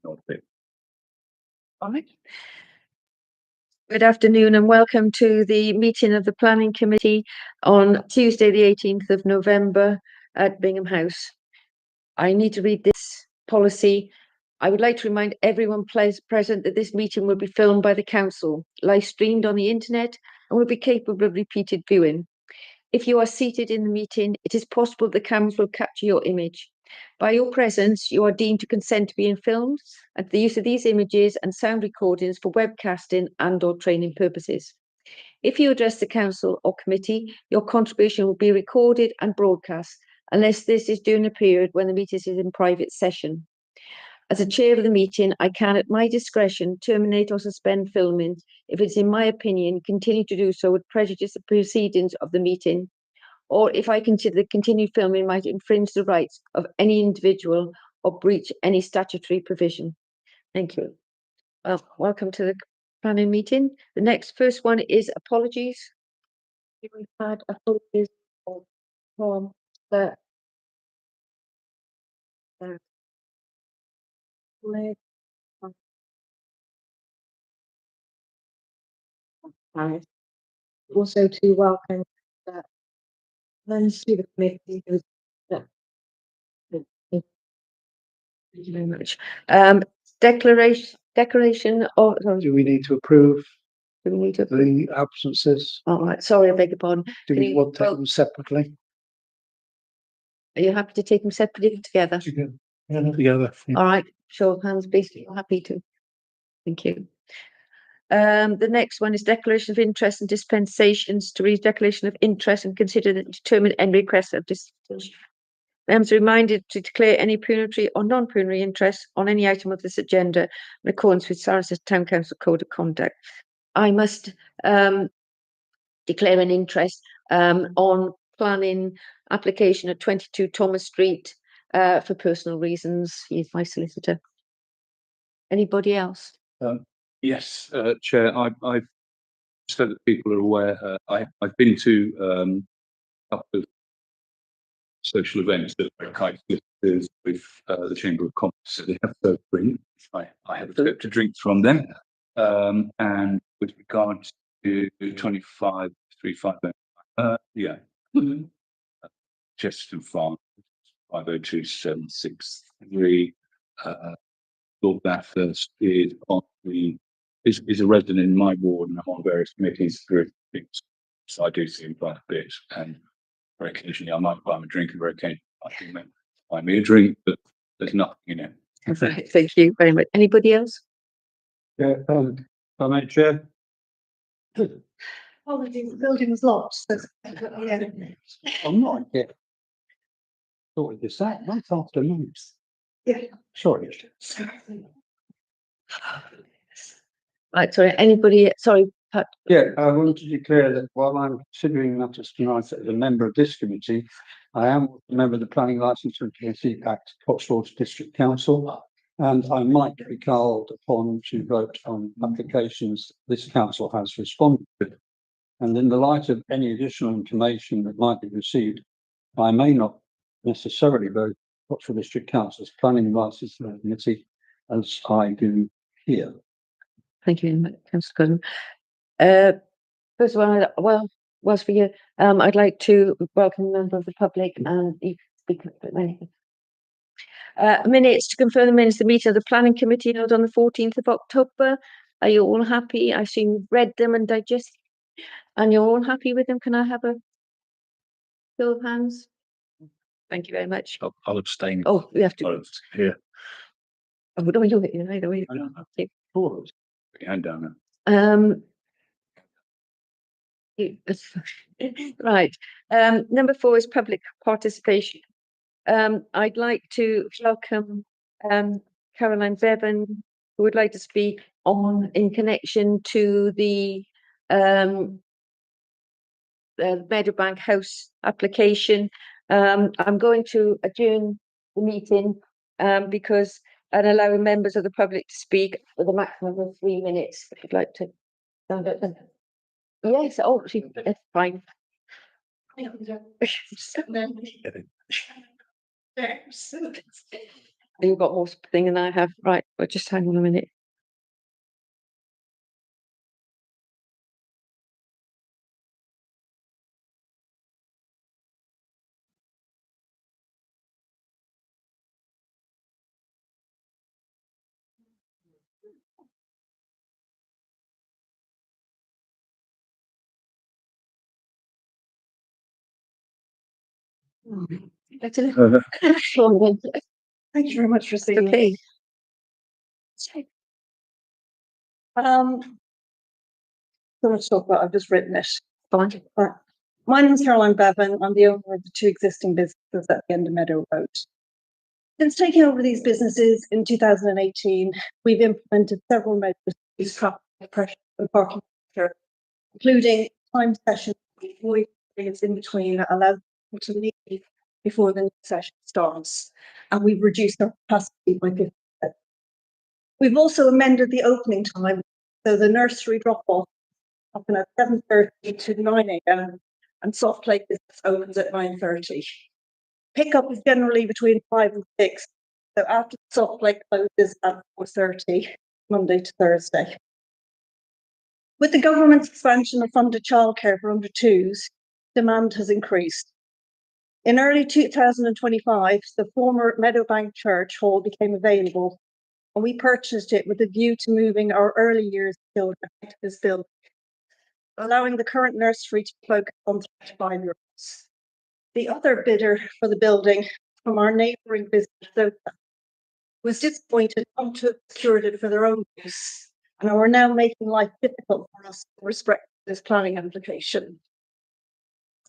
Not fit. All right. Good afternoon and welcome to the meeting of the Planning Committee on Tuesday, the 18th of November at Bingham House. I need to read this policy. I would like to remind everyone present that this meeting will be filmed by the Council, live streamed on the internet, and will be capable of repeated viewing. If you are seated in the meeting, it is possible the cameras will capture your image. By your presence, you are deemed to consent to being filmed and the use of these images and sound recordings for webcasting and/or training purposes. If you address the council or committee, your contribution will be recorded and broadcast, unless this is during a period when the meeting is in private session. As a chair of the meeting, I can, at my discretion, terminate or suspend filming if it's, in my opinion, continue to do so would prejudice the proceedings of the meeting, or if I consider the continued filming might infringe the rights of any individual or breach any statutory provision. Thank you. Well, welcome to the planning meeting. The first one is apologies. We've had apologies from the also to welcome members to the committee. Thank you very much. Declaration of. Do we need to approve Do we need to? the absences? All right. Sorry, I beg your pardon. Do we want to take them separately? Are you happy to take them separately together? Together. All right. Show of hands, please. You're happy to. Thank you. The next one is declaration of interest and dispensations. To read declaration of interest and consider and determine any request of dispensation. Members are reminded to declare any pecuniary or non-pecuniary interest on any item of this agenda in accordance with Cirencester Town Council Code of Conduct. I must declare an interest on planning application at 22 Thomas Street for personal reasons. He's my solicitor. Anybody else? Yes, Chair. I've so that people are aware. I've been to a couple of social events that are kind solicitors with the Chamber of Commerce. So they have to drink. I have to drink from them. And with regards to 25-350, yeah, Chesterton Farm 502763. Lord Bathurst is is a resident in my ward, and I'm on various committees through things. So I do see him quite a bit, and very occasionally I might buy him a drink, and very occasionally I do buy me a drink, but there's nothing in it. Right, thank you very much. Anybody else? Yeah, Chair. Oh, the building was locked. So, yeah. I'm not yet. Thought it was that month after month. Yeah. Sorry. Right, sorry, anybody, sorry, Pat. Yeah, I want to declare that while I'm considering matters tonight as a member of this committee, I am a member of the Planning Licence and Community Act Cotswolds District Council, and I might be called upon to vote on applications this council has responded to. And in the light of any additional information that might be received, I may not necessarily vote Cotswold District Council's Planning Licence and Committee as I do here. Thank you very much, Councillor Cullen. First of all, whilst for you, I'd like to welcome a member of the public and you can speak a bit. Minutes to confirm the minutes of the meeting of the Planning Committee held on the 14th of October. Are you all happy? I assume you've read them and digested, and you're all happy with them. Can I have a show of hands? Thank you very much. I'll abstain. Oh, we have to. Here. Oh, don't you either way. Put your hand down there. Right. Number 4 is public participation. I'd like to welcome Caroline Bevan, who would like to speak in connection to the Meadowbank House application. I'm going to adjourn the meeting because and allowing members of the public to speak with a maximum of 3 minutes. If you'd like to. Yes, oh, that's fine. You've got more thing than I have. Right, but just hang on a minute. That's it. Uh, Go on then. Thank you very much for seeing Okay. me. So let's talk about, I've just written it. Fine. Right. My name is Caroline Bevan. I'm the owner of the two existing businesses at the end of Meadow Road. Since taking over these businesses in 2018, we've implemented several measures to reduce traffic pressure and parking pressure, including time sessions with periods in between that allow people to leave before the next session starts. And we've reduced our capacity by 50%. We've also amended the opening time, so the nursery drop-off happen at 7:30 to 9 a.m. and soft play business opens at 9:30. Pickup is generally between 5 and 6, so after the soft play closes at 4:30, Monday to Thursday. With the government's expansion of funded childcare for under twos, demand has increased. In early 2025, the former Meadowbank Church Hall became available, and we purchased it with a view to moving our early years children into this building, allowing the current nursery to focus on 5-year-olds. The other bidder for the building from our neighbouring business was disappointed not to have secured it for their own use, and are now making life difficult for us in respect to this planning application.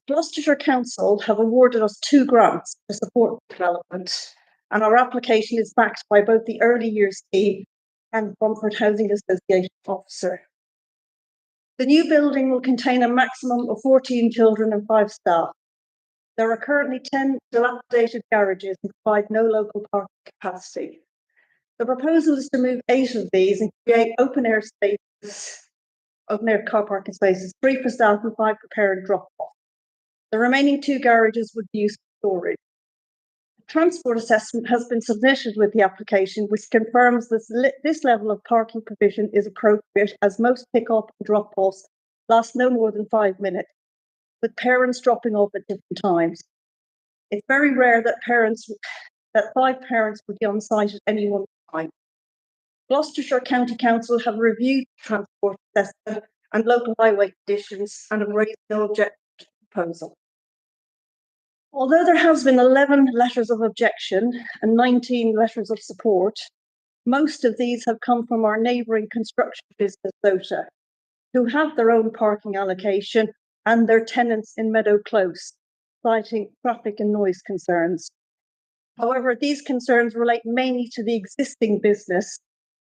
Gloucestershire Council have awarded us 2 grants to support development, and our application is backed by both the Early Years Team and Romford Housing Association officer. The new building will contain a maximum of 14 children and 5 staff. There are currently 10 dilapidated garages and provide no local parking capacity. The proposal is to move 8 of these and create open-air spaces, open-air car parking spaces, 3 for staff and 5 for parent drop-off. The remaining 2 garages would be used for storage. A transport assessment has been submitted with the application, which confirms this level of parking provision is appropriate, as most pick-up and drop-offs last no more than 5 minutes, with parents dropping off at different times. It's very rare that 5 parents would be on site at any one time. Gloucestershire County Council have reviewed the transport assessment and local highway conditions and have raised no objection to the proposal. Although there has been 11 letters of objection and 19 letters of support, most of these have come from our neighbouring construction business, Zota, who have their own parking allocation and their tenants in Meadow Close, citing traffic and noise concerns. However, these concerns relate mainly to the existing business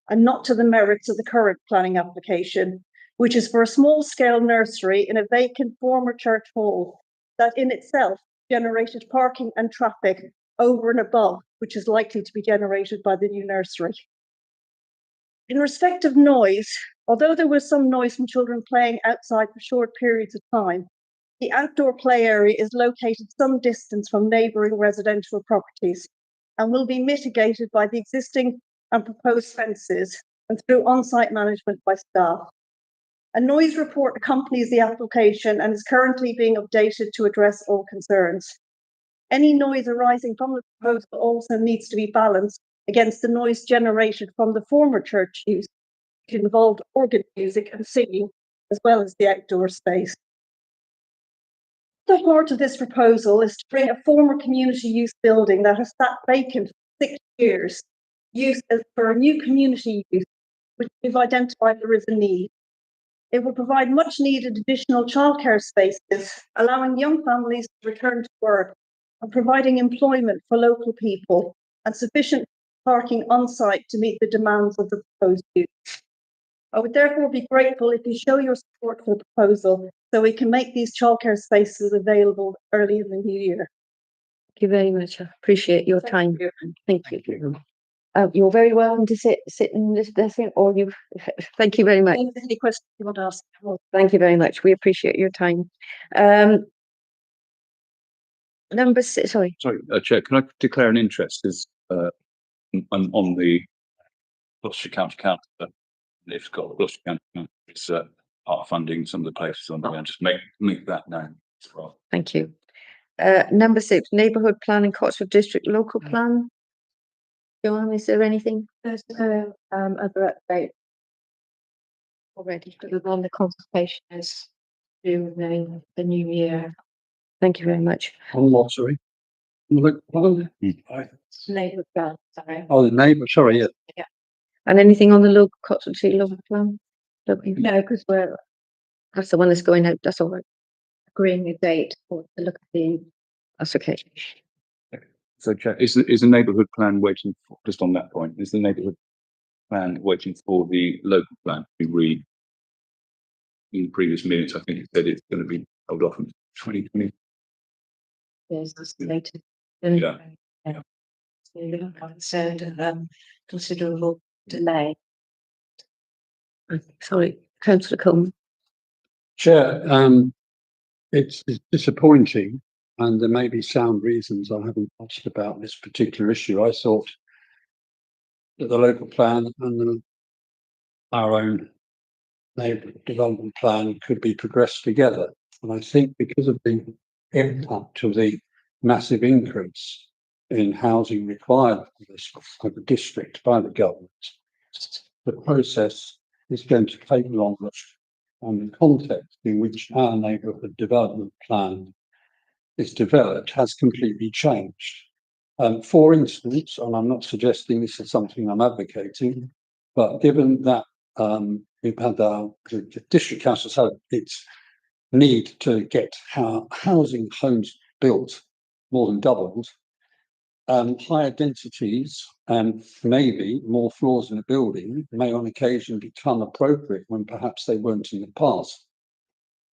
and not to the merits of the current planning application, which is for a small-scale nursery in a vacant former church hall that in itself generated parking and traffic over and above, which is likely to be generated by the new nursery. In respect of noise, although there was some noise from children playing outside for short periods of time, the outdoor play area is located some distance from neighbouring residential properties and will be mitigated by the existing and proposed fences and through on-site management by staff. A noise report accompanies the application and is currently being updated to address all concerns. Any noise arising from the proposal also needs to be balanced against the noise generated from the former church use, which involved organ music and singing, as well as the outdoor space. The heart of this proposal is to bring a former community use building that has sat vacant for 6 years, used for a new community use, which we've identified there is a need. It will provide much needed additional childcare spaces, allowing young families to return to work and providing employment for local people and sufficient parking on site to meet the demands of the proposed use. I would therefore be grateful if you show your support for the proposal so we can make these childcare spaces available early in the new year. Thank you very much. I appreciate your time. Thank you. You're very welcome to sit in this desk, or you. Thank you very much. Any questions you want to ask? Thank you very much. We appreciate your time. Number 6. Sorry. Sorry, Chair, can I declare an interest as and on the Gloucestershire County Council, it's got the Gloucestershire County Council, it's part funding some of the places on the ground, just make that known as well. Thank you. Number 6, neighbourhood plan and Cotswold District local plan. Joanne, is there anything There's no other update already? other than the consultation is due in the new year. Thank you very much. On what, sorry? Look, Neighbourhood plan, sorry. oh, the neighbour, sorry, yeah. And anything on the local Cotswold Street local plan? No, because we're That's the one that's going out. That's all right. agreeing a date for to look at the That's okay. So, Chair, is the neighbourhood plan waiting for, just on that point, is the neighbourhood plan waiting for the local plan to be read? In previous minutes, I think it said it's going to be held off in 2020. years later. Yeah. Concerned of considerable delay. Sorry, councillor Coleman. Chair, it's disappointing, and there may be sound reasons I haven't asked about this particular issue. I thought that the local plan and our own neighbourhood development plan could be progressed together. And I think because of the impact of the massive increase in housing required for the district by the government, the process is going to take longer, and the context in which our neighbourhood development plan is developed has completely changed. For instance, and I'm not suggesting this is something I'm advocating, but given that we've had the district council's had its need to get housing homes built more than doubled, higher densities and maybe more floors in a building may on occasion become appropriate when perhaps they weren't in the past.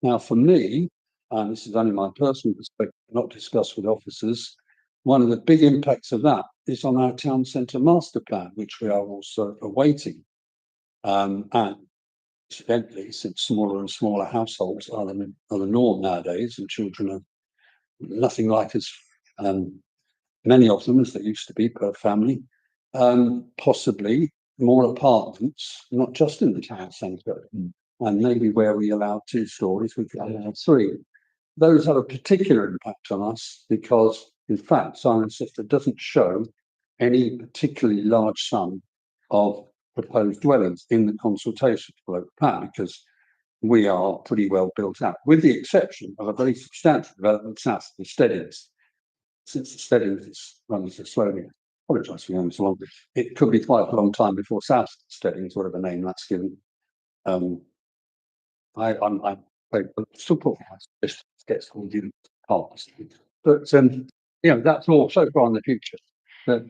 Now, for me, and this is only my personal perspective, not discussed with officers, one of the big impacts of that is on our town centre master plan, which we are also awaiting. And incidentally, since smaller and smaller households are the norm nowadays, and children are nothing like as many of them as there used to be per family, possibly more apartments, not just in the town centre, and maybe where we allow 2 stories, we could allow 3. Those have a particular impact on us because, in fact, Cirencester doesn't show any particularly large sum of proposed dwellings in the consultation for local plan because we are pretty well built out, with the exception of a very substantial development south of the Steadings. Since the Steadings is running so slowly, I apologise for going so long, it could be quite a long time before south of the Steadings, whatever name that's given. I'm support just gets called you parts, but you know, that's all so far in the future that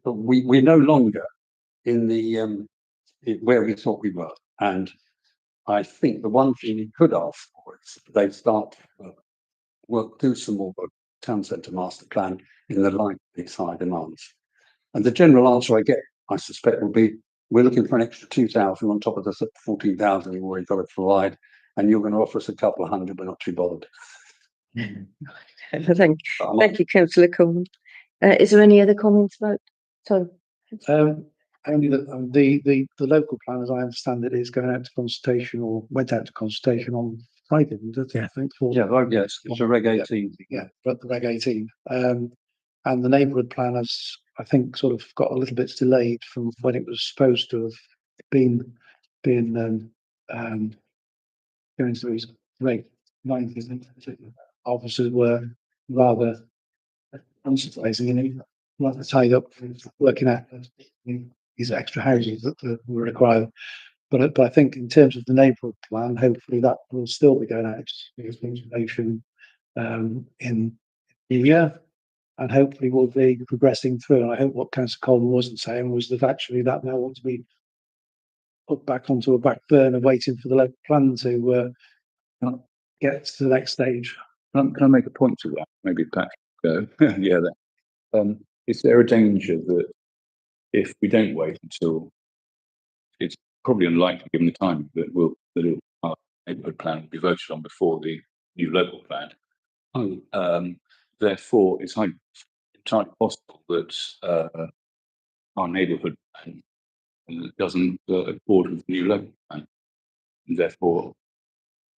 we're no longer in the where we thought we were, and I think the one thing we could ask for is they start do some more work, town centre master plan in the light of these high demands. And the general answer I get, I suspect, will be we're looking for an extra 2,000 on top of the 14,000 we've already got to provide, and you're going to offer us a couple of hundred. We're not too bothered. Thank you, councillor Coleman. Is there any other comments about? Sorry. Only the local plan, as I understand it, is going out to consultation or went out to consultation on Friday, didn't it? I think. Yes, it's a Reg 18. Yeah, but the Reg 18. And the neighbourhood plan has, I think, sort of got a little bit delayed from when it was supposed to have been going through its Reg 19. Officers were rather unsurprisingly rather tied up working out these extra houses that were required. But I think in terms of the neighbourhood plan, hopefully that will still be going out to consultation in the year, and hopefully we'll be progressing through. And I hope what Councillor Coleman wasn't saying was that actually that now wants to be put back onto a back burner, waiting for the local plan to get to the next stage. Can I make a point to that? Maybe Patrick go. Yeah. That. Is there a danger that if we don't wait until it's probably unlikely, given the time, that our neighbourhood plan will be voted on before the new local plan? Therefore, it's entirely possible that our neighbourhood plan, and it doesn't accord with the new local plan. And therefore,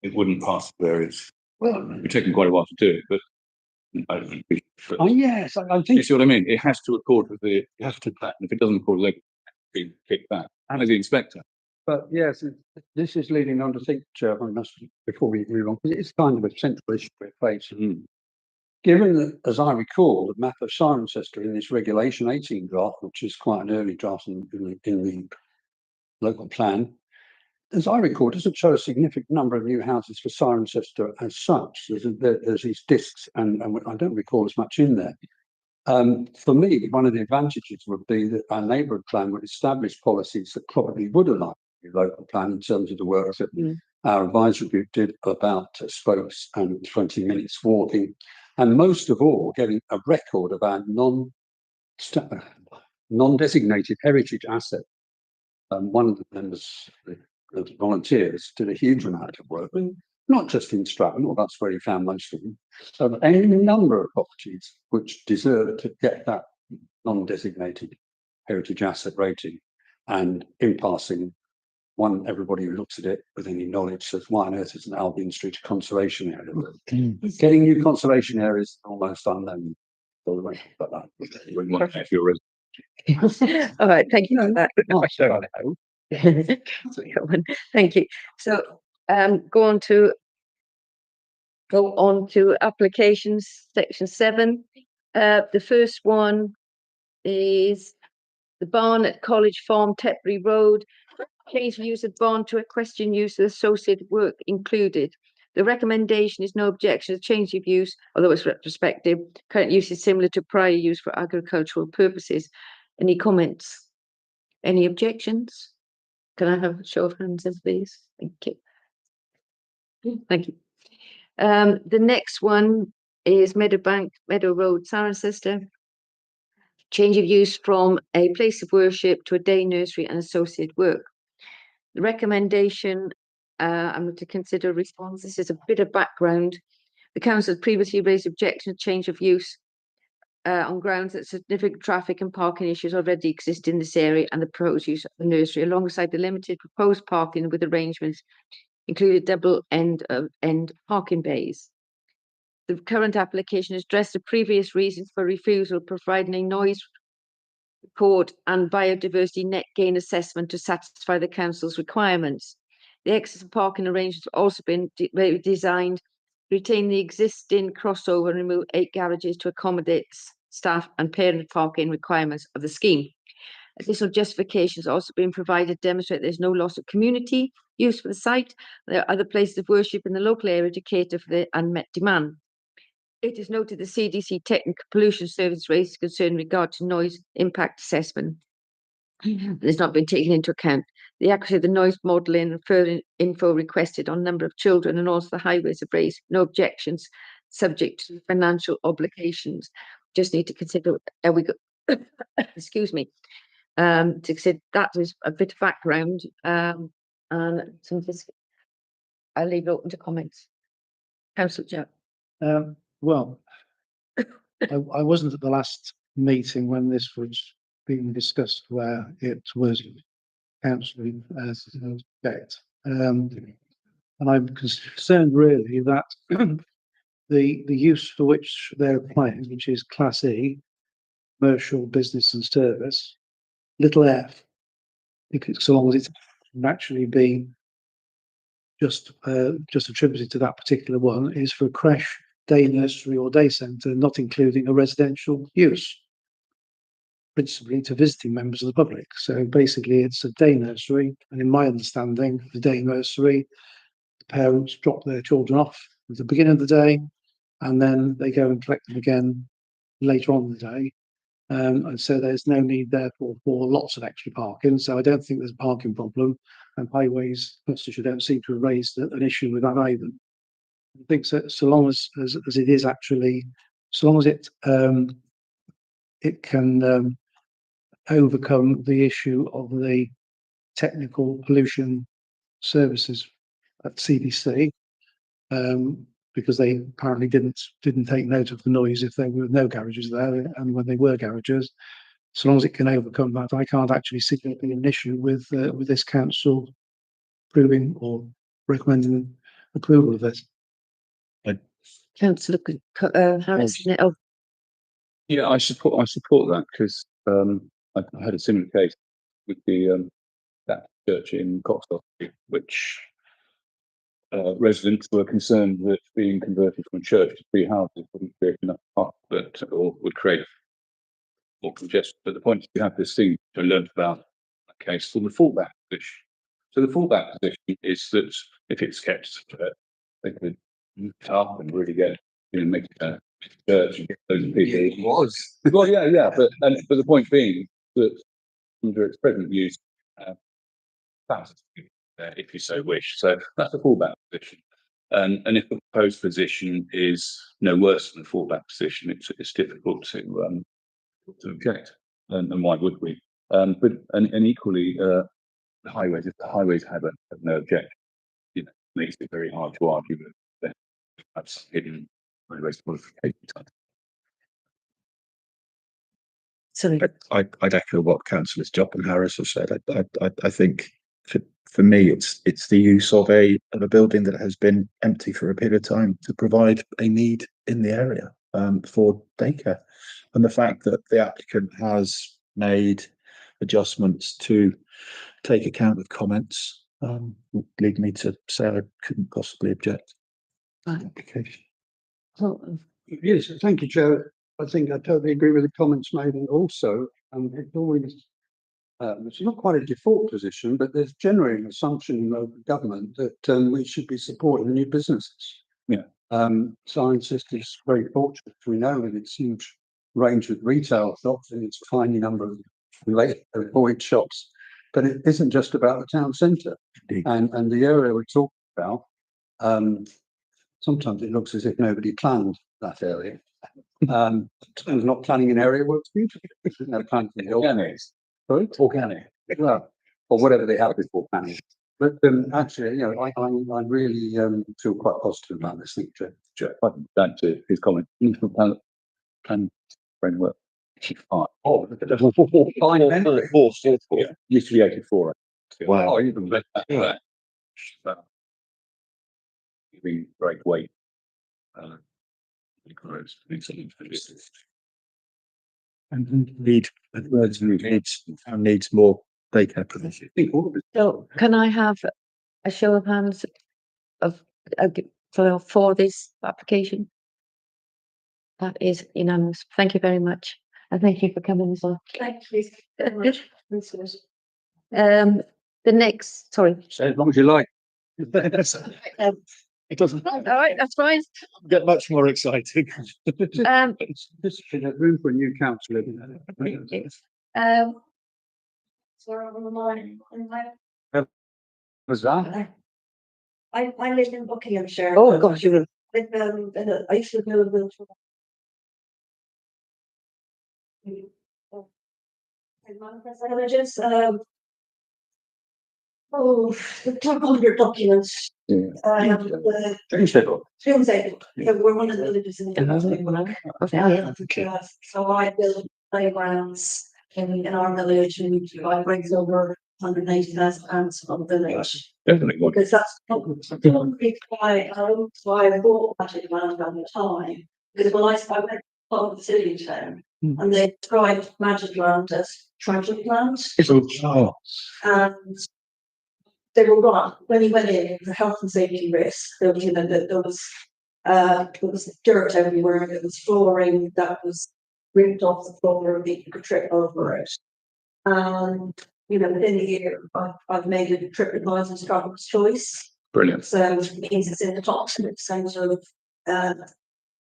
it wouldn't pass the various. Well, it's taken quite a while to do it, but I don't think. Oh, yes, I You think, see what I mean? It has to accord with the. It has to plan. If it doesn't accord with the local, kick back. And as the inspector. but yes, this is leading on to think, Chairman, before we move on, because it's kind of a central issue we're facing. Given that, as I recall, the map of Cirencester in this Regulation 18 draft, which is quite an early draft in the local plan, as I recall, doesn't show a significant number of new houses for Cirencester as such. There's these discs, and I don't recall as much in there. For me, one of the advantages would be that our neighbourhood plan would establish policies that probably would align with the local plan in terms of the work that our advisory group did about spokes and 20 minutes walking. And most of all, getting a record of our non-designated heritage asset. One of the members, the volunteers, did a huge amount of work, not just in Stratton, or that's where he found most of them, of any number of properties which deserve to get that non-designated heritage asset rating. And in passing, everybody who looks at it with any knowledge says, why on earth is an Albion Street a conservation area? Getting new conservation areas is almost unknown. So we won't talk about that. You wouldn't want to if you're a All right, thank you for that. No, Thank you. So, go on to applications, section 7. The first one is the barn at College Farm, Tetbury Road. Change use of barn to equestrian use with associated work included. The recommendation is no objection to change of use, although it's retrospective. Current use is similar to prior use for agricultural purposes. Any comments? Any objections? Can I have a show of hands, please? Thank you. Thank you. The next one is Meadow Road, Cirencester. Change of use from a place of worship to a day nursery and associated work. The recommendation, I'm going to consider a response. This is a bit of background. The council had previously raised objection to change of use on grounds that significant traffic and parking issues already exist in this area, and the proposed use of the nursery alongside the limited proposed parking with arrangements included double end parking bays. The current application addressed the previous reasons for refusal, providing a noise record and biodiversity net gain assessment to satisfy the council's requirements. The excess parking arrangements have also been designed to retain the existing crossover and remove 8 garages to accommodate staff and parent parking requirements of the scheme. Additional justifications also been provided to demonstrate there's no loss of community use for the site. There are other places of worship in the local area to cater for the unmet demand. It is noted the CDC Technical Pollution Service raised concern in regard to noise impact assessment. It's not been taken into account. The accuracy of the noise modelling and further info requested on number of children and also the highways have raised no objections subject to financial obligations. Just need to consider excuse me. To consider that is a bit of background and some I'll leave it open to comments. Councillor Jack. Well, I wasn't at the last meeting when this was being discussed, where it was councilled as an object. And I'm concerned really that the use for which they're applying, which is Class E, commercial, business and service, little f, because so long as it's naturally being just attributed to that particular one, is for a creche, day nursery or day centre, not including a residential use, principally to visiting members of the public. So basically it's a day nursery, and in my understanding, the day nursery, the parents drop their children off at the beginning of the day, and then they go and collect them again later on in the day. And so there's no need therefore for lots of extra parking. So I don't think there's a parking problem, and Highways Gloucestershire don't seem to have raised an issue with that either. I think so long as it is actually, so long as it can overcome the issue of the technical pollution services at CDC, because they apparently didn't take note of the noise if there were no garages there, and when they were garages. so long as it can overcome that, I can't actually see there being an issue with this council approving or recommending approval of this. Councillor Harris. Oh, Yeah, I support that because I had a similar case with the that church in Coxall, which residents were concerned that being converted from a church to 3 houses wouldn't create enough park, or would create more congestion. But the point is, you have this thing which I learned about that case called the fallback position. So the fallback position is that if it's kept, they could move it up and really get, make a church and get those people. It was. Well, yeah, but the point being that under its present use, thousands of people there, if you so wish. So that's a fallback position. And if the proposed position is no worse than the fallback position, it's difficult to object. And why would we? But equally, the highways, if the highways have no objection, makes it very hard to argue that they have some hidden highways qualification. sorry. I'd echo what councillors Jopp and Harris have said. I think for me, it's the use of a building that has been empty for a period of time to provide a need in the area for daycare, and the fact that the applicant has made adjustments to take account of comments would lead me to say I couldn't possibly object to the application. Oh, Yes, thank you, Chair. I think I totally agree with the comments made, and also, it's always, it's not quite a default position, but there's generally an assumption in local government that we should be supporting new businesses. Yeah. Science is very fortunate, we know, with its huge range of retail shops and its tiny number of related void shops. But it isn't just about the town centre. Indeed. And the area we're talking about, sometimes it looks as if nobody planned that area. And not planning an area works beautifully. No planning in the Organic. Sorry? Organic. Well, or whatever they have before planning. But actually, I really feel quite positive about this thing, Joe. I can add to his comment. Plan framework. Oh, fine memory. Yeah, used to be 84. Wow. Oh, even better. Yeah. Giving great weight. And needs more daycare provision. I think all of it. So can I have a show of hands of for this application? That is unanimous. Thank you very much. And thank you for coming as well. Thank you very much. The next, sorry. So as long as you like. It doesn't All right, that's fine. get much more exciting. This is a room for a new councillor. Was that? I live in Buckinghamshire. Oh, gosh, you With, I used to live in villages, the 200 documents. Yeah. We're one of the villages in the. So I build playgrounds in our village, and I brings over £180,000 from the village. Definitely. Because that's probably why I bought Magic Land at the time. Because when I went part of the city town, and they tried Magic Land as tragic land, Oh, and they were right. When he went in, it was a health and safety risk. There was, there was dirt everywhere. There was flooring that was ripped off the floor, and you could trip over it. And within a year, I've made it a TripAdvisor's Traveller's Choice. Brilliant. So it means it's in the top centre of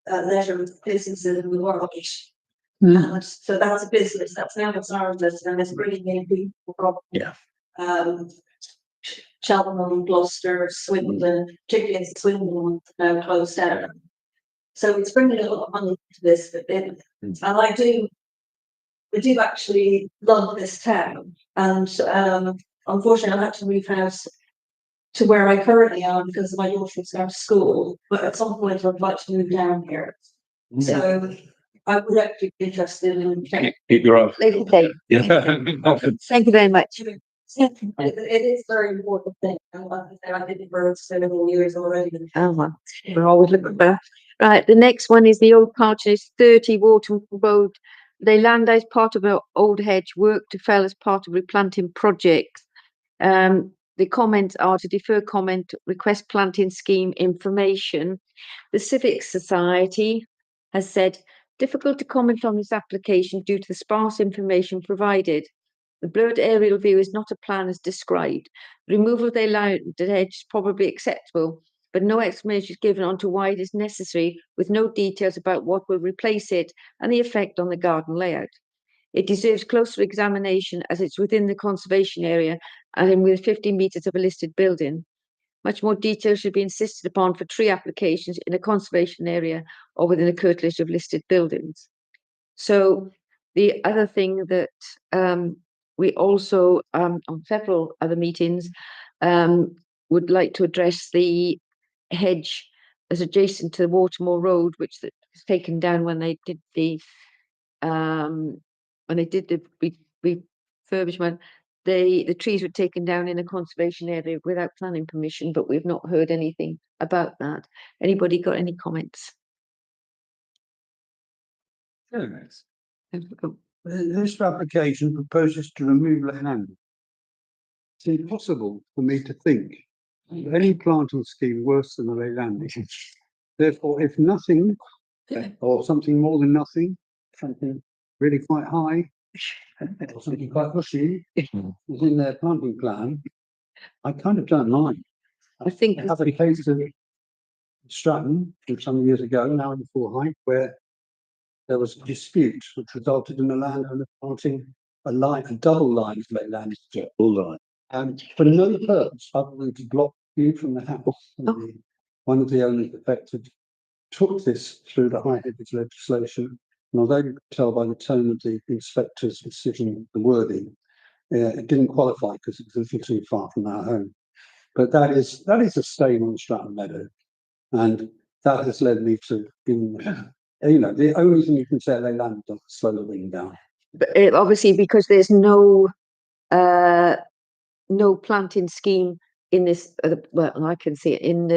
leisure businesses in the world. And so that's a business that's now established, and it's bringing in people from Cheltenham, Gloucester, Swindon, particularly in Swindon now closed down. So it's bringing a lot of money to this, and I do actually love this town. And unfortunately, I had to move house to where I currently am because my daughter's going to school. But at some point, I'd like to move down here. So I would actually be interested in. Keep your eyes. Okay, Yeah. thank you very much. It is a very important thing. And like I said, I did it for several years already. Oh, well, we're always looking for. Right, the next one is the old Partridge 30 Wharton Road. They land as part of an old hedge work to fell as part of replanting projects. The comments are to defer comment, request planting scheme information. The Civic Society has said, difficult to comment on this application due to the sparse information provided. The blurred aerial view is not a plan as described. Removal of the landed hedge is probably acceptable, but no explanation is given on to why it is necessary, with no details about what will replace it and the effect on the garden layout. It deserves closer examination as it's within the conservation area and within 50 metres of a listed building. Much more detail should be insisted upon for tree applications in a conservation area or within a curtilage of listed buildings. So the other thing that we also, on several other meetings, would like to address the hedge as adjacent to the Watermore Road, which was taken down when they did the refurbishment. The trees were taken down in a conservation area without planning permission, but we've not heard anything about that. Anybody got any comments? This application proposes to remove land. It's impossible for me to think of any planting scheme worse than a ley landing. Therefore, if nothing, or something more than nothing, something really quite high, or something quite bushy, is in their planting plan, I kind of don't mind. I think I have a case of Stratton from some years ago, now in Full Height, where there was a dispute which resulted in the landowner planting a double line of ley landing strip. And for no purpose other than to block view from the house. And one of the owners affected took this through the high hedges legislation. And although you could tell by the tone of the inspector's decision, the wording, it didn't qualify because it was a little too far from our home. But that is a stain on Stratton Meadow. And that has led me to, the only thing you can say they land doesn't slow the wind down. but obviously because there's no planting scheme in this. Well, I can see it in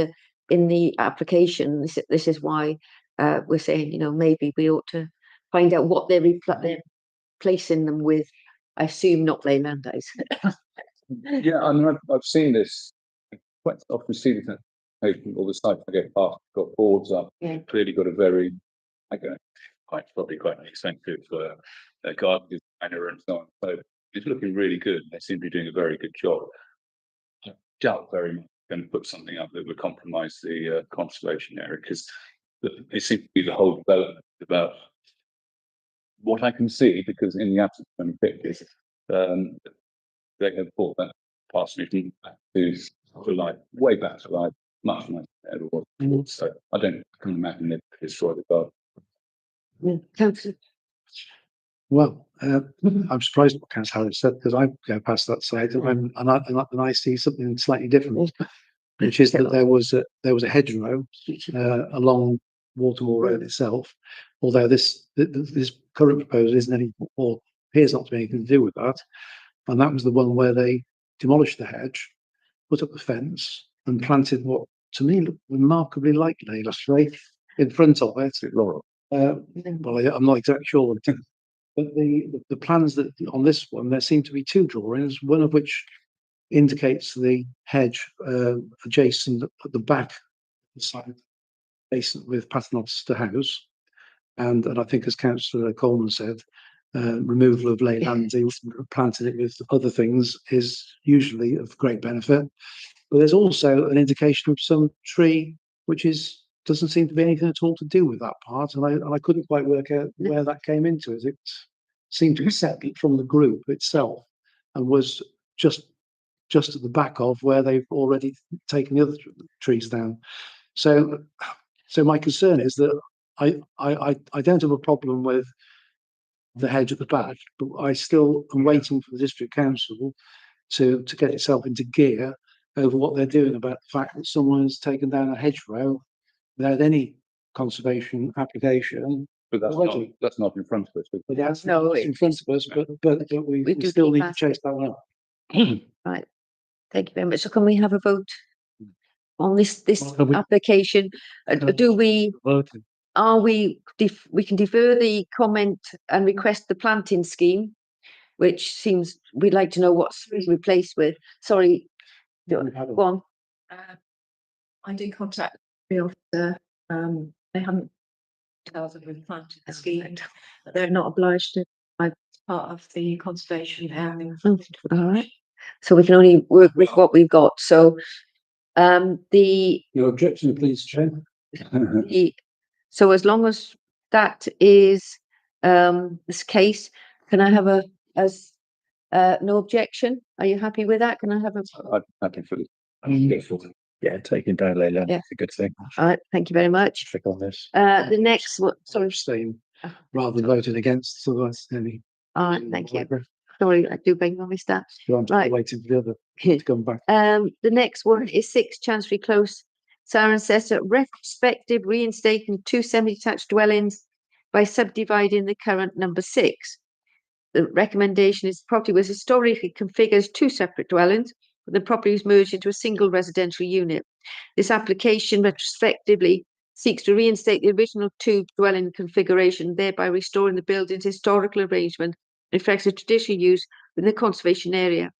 the application. This is why we're saying, maybe we ought to find out what they're replacing them with. I assume not Leylandais. Yeah, I mean, I've seen this quite often. See this all the sites I get past, got boards up. Yeah. Clearly got a very, probably quite an expensive garden designer and so on. So it's looking really good. They seem to be doing a very good job. I doubt very much going to put something up that would compromise the conservation area, because it seems to be the whole development about what I can see, because in the absence of any pictures, they have bought that parsonage back to life, way back to life, much nicer than it was. So I can't imagine they'd destroy the garden. Councillor. Well, I'm surprised what Councillor Harris said, because I go past that site and I see something slightly different, which is that there was a hedgerow along Watermore Road itself. Although this current proposal isn't any, or appears not to be anything to do with that, and that was the one where they demolished the hedge, put up the fence, and planted what to me looked remarkably like Layla straight in front of it. Well, I'm not exactly sure. But the plans that on this one, there seem to be two drawings, one of which indicates the hedge adjacent at the back of the site, adjacent with Paternoster House. And I think, as Councillor Coleman said, removal of ley lands, planting it with other things is usually of great benefit. But there's also an indication of some tree which doesn't seem to be anything at all to do with that part, and I couldn't quite work out where that came into. It seemed to be separate from the group itself, and was just at the back of where they've already taken the other trees down. So my concern is that I don't have a problem with the hedge at the back, but I still am waiting for the district council to get itself into gear over what they're doing about the fact that someone has taken down a hedgerow without any conservation application But Already. that's not in front of us. But that's No, in front of us, but we we do still keep need to asking. chase that one up. Right. Thank you very much. So can we have a vote on this Well, can we- application? Do we, Voting. we can defer the comment and request the planting scheme, which seems, we'd like to know what's replaced with. Sorry, go We've had a- on. I did contact the officer, they haven't told them we've planted the scheme, but they're not obliged to, as part of the conservation area. Oh, all right. So we can only work with what we've got. So, the Your objection, please, Chair. so as long as that is this case, can I have no objection? Are you happy with that? Can I have a, I'm happy for this. Yeah, taking down Leyland Yeah. is a good thing. all right, thank you very much. Trick on this. The next one, sorry, Abstain rather than voting against, so that's any. all right, thank you. Sorry, I do beg your missed that. I'm Right. waiting for the other to come back. The next one is 6 Chancery Close, Cirencester, retrospective reinstating 2 semi-detached dwellings by subdividing the current number 6. The recommendation is the property was historically configured as 2 separate dwellings, but the property was merged into a single residential unit. This application retrospectively seeks to reinstate the original 2 dwelling configuration, thereby restoring the building's historical arrangement, reflects the traditional use within the conservation area.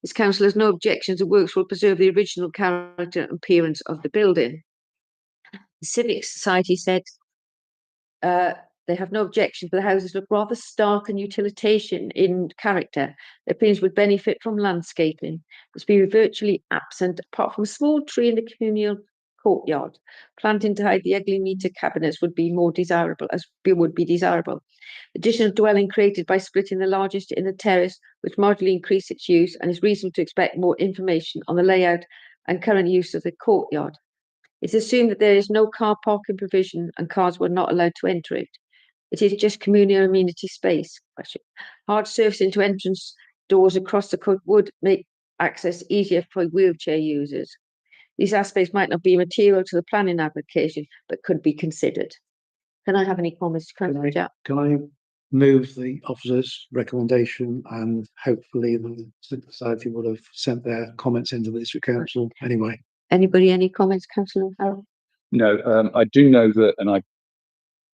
This council has no objections. The works will preserve the original character and appearance of the building. The Civic Society said they have no objection, but the houses look rather stark and utilitarian in character. Their opinions would benefit from landscaping. Must be virtually absent, apart from a small tree in the communal courtyard. Planting to hide the ugly meter cabinets would be more desirable, would be desirable. Additional dwelling created by splitting the largest in the terrace, which marginally increase its use, and is reasonable to expect more information on the layout and current use of the courtyard. It's assumed that there is no car parking provision and cars were not allowed to enter it. It is just communal amenity space. Question. Hard surface into entrance doors across the court would make access easier for wheelchair users. These aspects might not be material to the planning application, but could be considered. Can I have any comments, Councillor Jack? Can I move the officer's recommendation, and hopefully the society would have sent their comments into the district council anyway. Anybody, any comments, Councillor Harold? No, I do know that, and I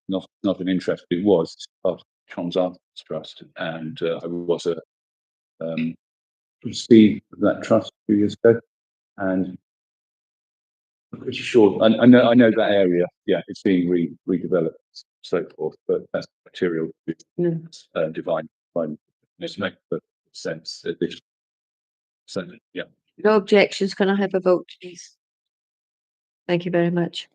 not an interest, but it was part of Tom's Arts Trust, and I was a trustee of that trust a few years ago, and I'm pretty sure I know that area. Yeah, it's being redeveloped, so forth. But that's material divine this makes sense at this. So yeah. No objections. Can I have a vote, please? Thank you very much.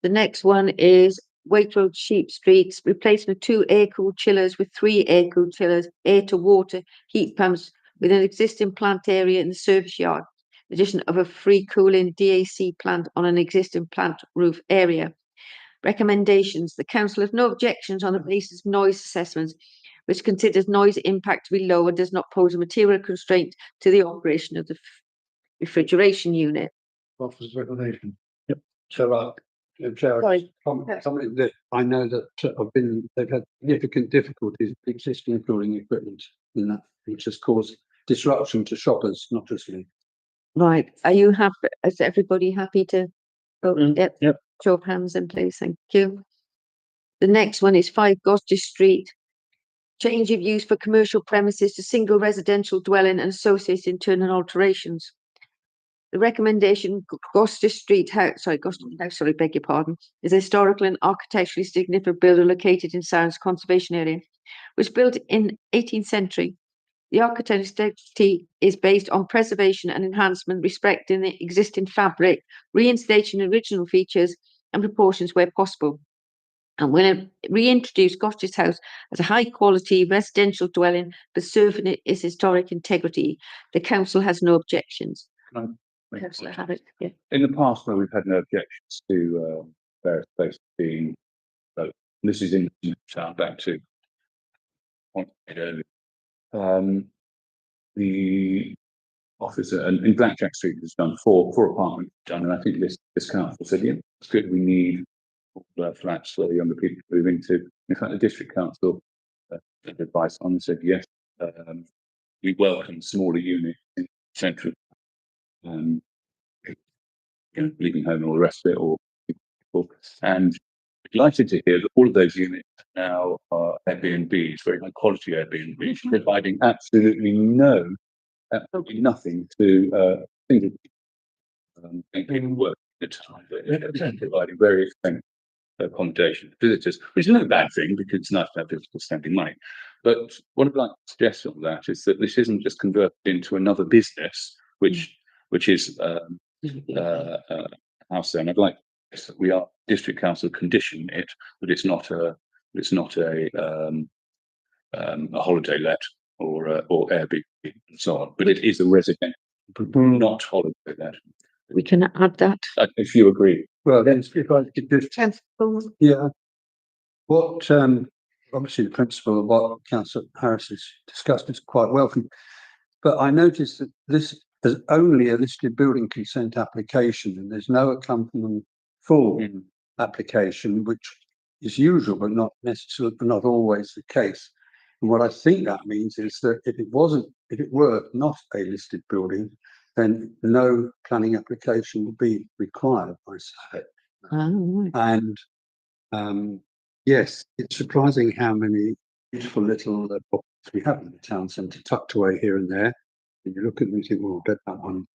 The next one is Waitrose Sheep Streets, replacement of 2 air-cooled chillers with 3 air-cooled chillers, air-to-water heat pumps with an existing plant area in the service yard. Addition of a free cooling DAC plant on an existing plant roof area. Recommendations. The council has no objections on the basis of noise assessments, which considers noise impact to be low and does not pose a material constraint to the operation of the refrigeration unit. Officer's recommendation. So, Chair, Sorry. something that I know that they've had significant difficulties with existing cooling equipment in that, which has caused disruption to shoppers, not just me. Right, are you happy, is everybody happy to vote? Yep. Yep. Show of hands in please, thank you. The next one is 5 Gloucester Street. Change of use for commercial premises to single residential dwelling and associated internal alterations. The recommendation, Gloucester House, beg your pardon, is a historical and architecturally significant building located in Sarnes Conservation Area, was built in 18th century. The architecture is based on preservation and enhancement, respecting the existing fabric, reinstating original features and proportions where possible. And will reintroduce Gloucester House as a high-quality residential dwelling, preserving its historic integrity. The council has no objections. Councillor Havoc, yeah. In the past, where we've had no objections to various places being, this is in town back to point made earlier. The officer in Blackjack Street has done four apartments done, and I think this council said, yeah, it's good. We need flats for younger people to move into. In fact, the district council gave advice on and said, yes, we welcome smaller units in central, leaving home and all the rest of it, or people. And delighted to hear that all of those units now are Airbnbs, very high quality Airbnbs, providing absolutely nothing to single people work at the time, but providing very expensive accommodation for visitors, which is no bad thing because it's nice to have visitors spending money. But what I'd like to suggest on that is that this isn't just converted into another business, which is house there. And I'd like to suggest that we are district council condition it, but it's not a holiday let or Airbnb and so on. But it is a residential, not holiday let. We can add that. If you agree. Well, then if I could just, Sensible. yeah. What, obviously the principle of what Councillor Harris has discussed is quite welcome. But I noticed that this is only a listed building consent application and there's no accompanying full application, which is usual, but not necessarily, not always the case. And what I think that means is that if it were not a listed building, then no planning application would be required, I suspect. And yes, it's surprising how many beautiful little properties we have in the town centre tucked away here and there. And you look at them and think, well, bet that one,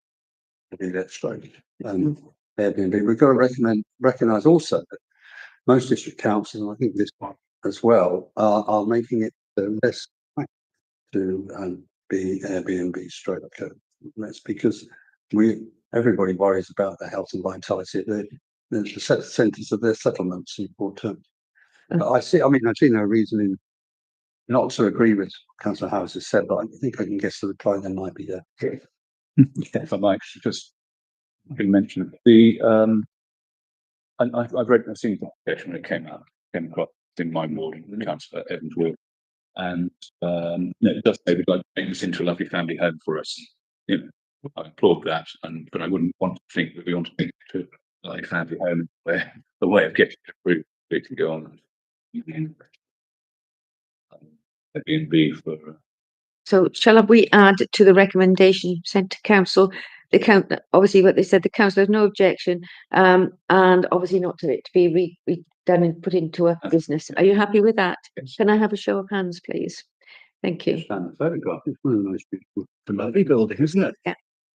maybe that's straight. Airbnb. We've got to recognise also that most district councils, and I think this one as well, are making it less to be Airbnb straight up. That's because everybody worries about the health and vitality of the centres of their settlements in broad terms. But I see no reason not to agree with what Councillor Harris has said, but I think I can guess the reply there might be there. If I might just mention the I've seen the application when it came across in my ward, in Councillor Evans' ward, and it does say we'd like to make this into a lovely family home for us. I applaud that, but I wouldn't want to think that we want to make it to like family home where the way of getting it approved we can go on Airbnb for. So shall we add to the recommendation sent to council? Obviously what they said, the council has no objection, and obviously not to it to be done and put into a business. Are you happy with that? Yes. Can I have a show of hands, please? Thank you. Photograph. It's one of the most beautiful. It's a lovely building, isn't it?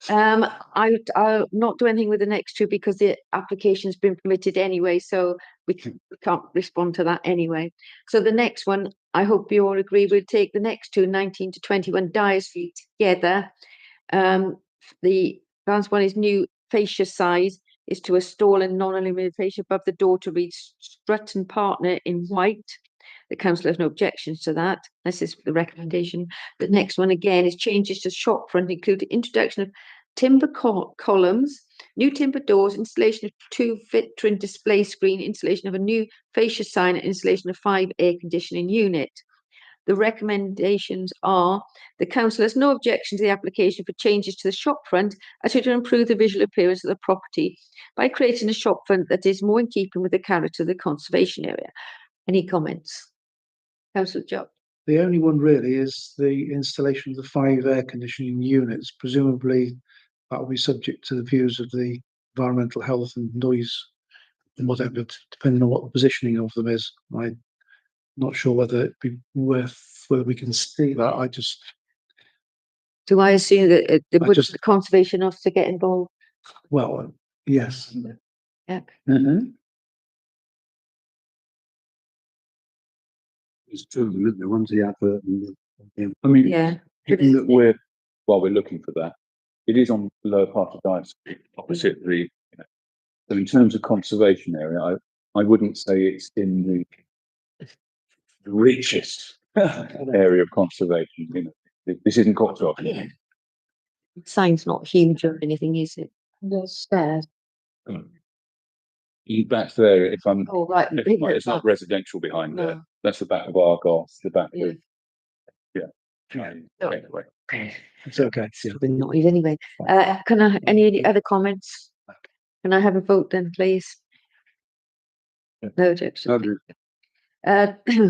I'll not do anything with the next two because the application's been permitted anyway, so we can't respond to that anyway. So the next one, I hope you all agree, we'll take the next two, 19 to 21 Dyer Street together. The last one is new fascia size is to a stall and non-illuminated fascia above the door to read Strut and Partner in white. The council has no objections to that. This is the recommendation. The next one again is changes to shop front, including introduction of timber columns, new timber doors, installation of 2 Victrin display screen, installation of a new fascia sign, and installation of 5 air conditioning unit. The recommendations are the council has no objection to the application for changes to the shop front as it will improve the visual appearance of the property by creating a shop front that is more in keeping with the character of the conservation area. Any comments? Councillor Job. The only one really is the installation of the 5 air conditioning units. Presumably that will be subject to the views of the environmental health and noise and whatever, depending on what the positioning of them is. I'm not sure whether it'd be worth whether we can see that. Do I assume that the conservation officer get involved? Well, yes. Yeah. It's two of them, the one's the advert and I mean, Yeah. given that while we're looking for that, it is on the lower part of Dyer Street, opposite the. So in terms of conservation area, I wouldn't say it's in the richest area of conservation. This isn't Cotswold. Yeah. Sign's not huge or anything, is it? There's stairs. Back there, if I'm. Oh, right. It's not residential behind there. No. That's the back of Argos, the back Yeah. of. Yeah. No. Anyway. It's okay. Yeah. Noise anyway. Can I, any other comments? Can I have a vote then, please? No objection. Agreed.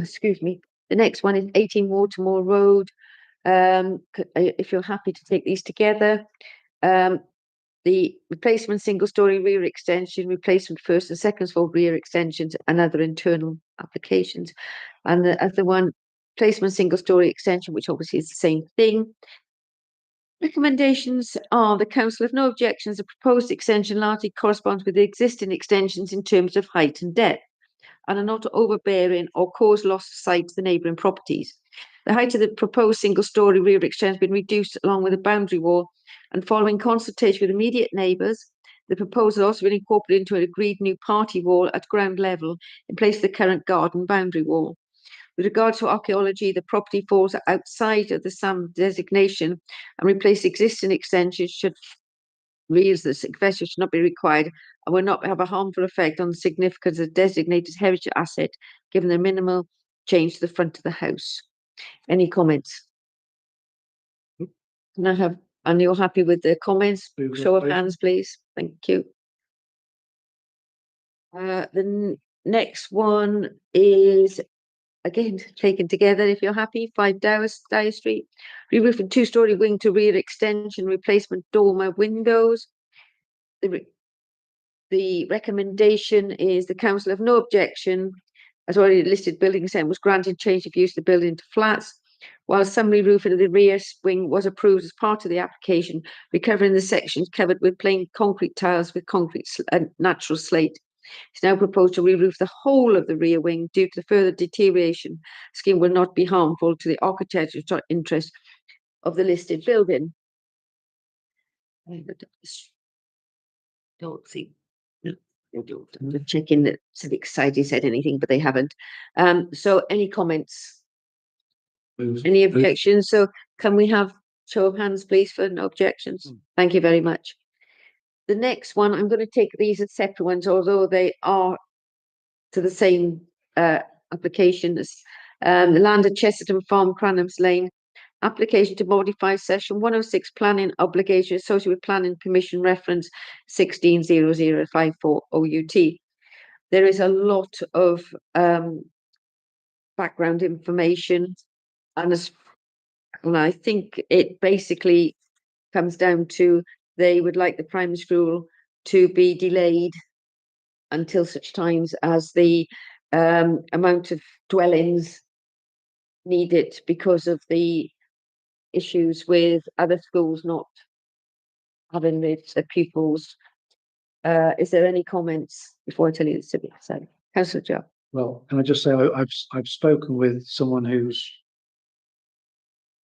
Excuse me. The next one is 18 Watermore Road. If you're happy to take these together, the replacement single-story rear extension, replacement first and second floor rear extensions, and other internal applications. And the other one, replacement single-story extension, which obviously is the same thing. Recommendations are the council have no objections. The proposed extension largely corresponds with the existing extensions in terms of height and depth, and are not overbearing or cause loss of sight to the neighbouring properties. The height of the proposed single-storey rear extension has been reduced along with a boundary wall, and following consultation with immediate neighbours, the proposal also been incorporated into an agreed new party wall at ground level in place of the current garden boundary wall. With regard to archaeology, the property falls outside of the SAM designation, and replace existing extensions should rears that succession should not be required and will not have a harmful effect on the significance of designated heritage asset, given the minimal change to the front of the house. Any comments? Can I have, and you're happy with the comments? Show of hands, please. Thank you. The next one is, again, taken together, if you're happy, 5 Dyer Street. Re-roofing 2-storey wing to rear extension, replacement dormer windows. The recommendation is the council have no objection, as already listed building consent was granted change of use of the building to flats, while some re-roofing of the rear wing was approved as part of the application, recovering the sections covered with plain concrete tiles with concrete natural slate. It's now proposed to re-roof the whole of the rear wing due to the further deterioration. Scheme will not be harmful to the architectural interest of the listed building. I don't think. I'm checking that Civic Society said anything, but they haven't. So any comments? Any objections? So can we have show of hands, please, for no objections? Thank you very much. The next one, I'm going to take these as separate ones, although they are to the same application as the land at Chesterton Farm, Cranham's Lane. Application to modify section 106 planning obligation associated with planning permission reference 160054 OUT. There is a lot of background information, and I think it basically comes down to they would like the primary school to be delayed until such times as the amount of dwellings needed because of the issues with other schools not having the pupils. Is there any comments before I tell you the civic side? Councillor Joe. Well, can I just say I've spoken with someone who's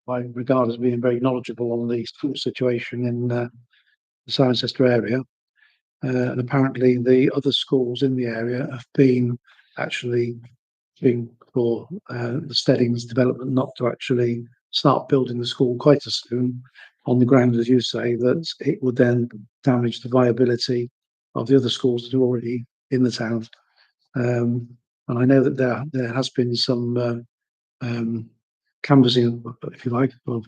I regard as being very knowledgeable on the school situation in the Cirencester area. And apparently the other schools in the area have been actually being for the Steadings development not to actually start building the school quite as soon, on the ground, as you say, that it would then damage the viability of the other schools that are already in the town. And I know that there has been some canvassing, if you like, of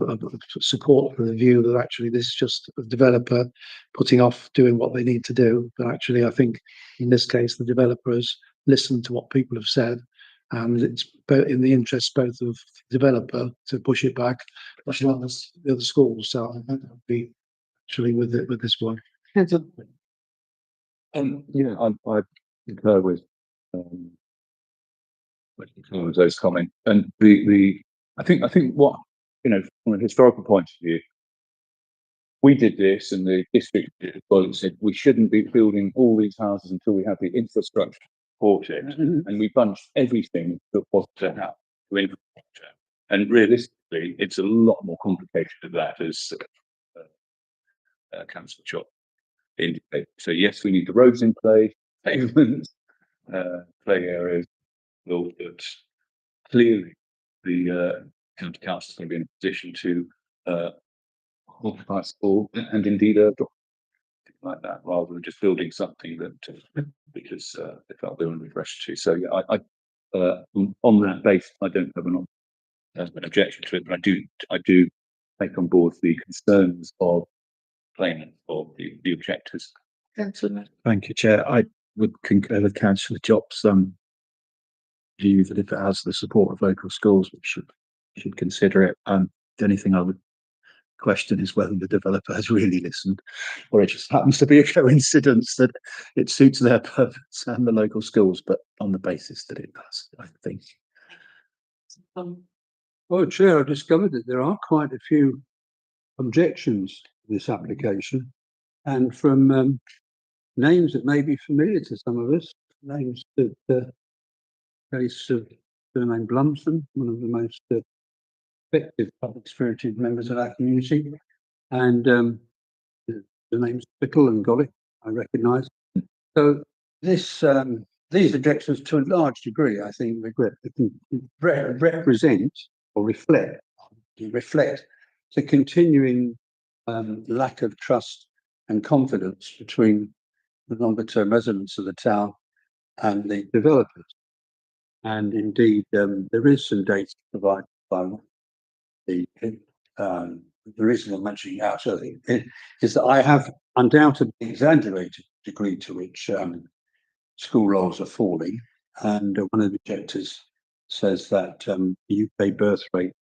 support for the view that actually this is just a developer putting off doing what they need to do. But actually, I think in this case, the developer has listened to what people have said, and it's both in the interest both of the developer to push it back, as well as the other schools. So I think I'll be actually with this one. Yeah, I concur with those comments, and I think what, from a historical point of view, we did this, and the district did it, well, it said we shouldn't be building all these houses until we have the infrastructure to support it, and we bunched everything that was to have to infrastructure. And realistically, it's a lot more complicated than that, as Councillor Chop indicated. So yes, we need the roads in place, pavements, play areas, but clearly the county council is going to be in a position to occupy school and indeed like that, rather than just building something that because they felt they were under pressure to. So yeah, I on that basis, I don't have an objection to it, but I do take on board the concerns of claimants or the objectors. Councillor. Thank you, Chair. would concur with Councillor Jop's view that if it has the support of local schools, we should consider it. The only thing I would question is whether the developer has really listened, or it just happens to be a coincidence that it suits their purpose and the local schools, but on the basis that it does, I think. Well, Chair, I've discovered that there are quite a few objections to this application, and from names that may be familiar to some of us, names that case of surname Blumson, one of the most effective public-spirited members of our community, and the names Bickle and Gollick, I recognise. So this these objections, to a large degree, I think, represent or reflect the continuing lack of trust and confidence between the longer-term residents of the town and the developers. And indeed, there is some data provided by the reason I'm mentioning out earlier is that I have undoubtedly exaggerated the degree to which school rolls are falling, and one of the objectors says that the UK birth rate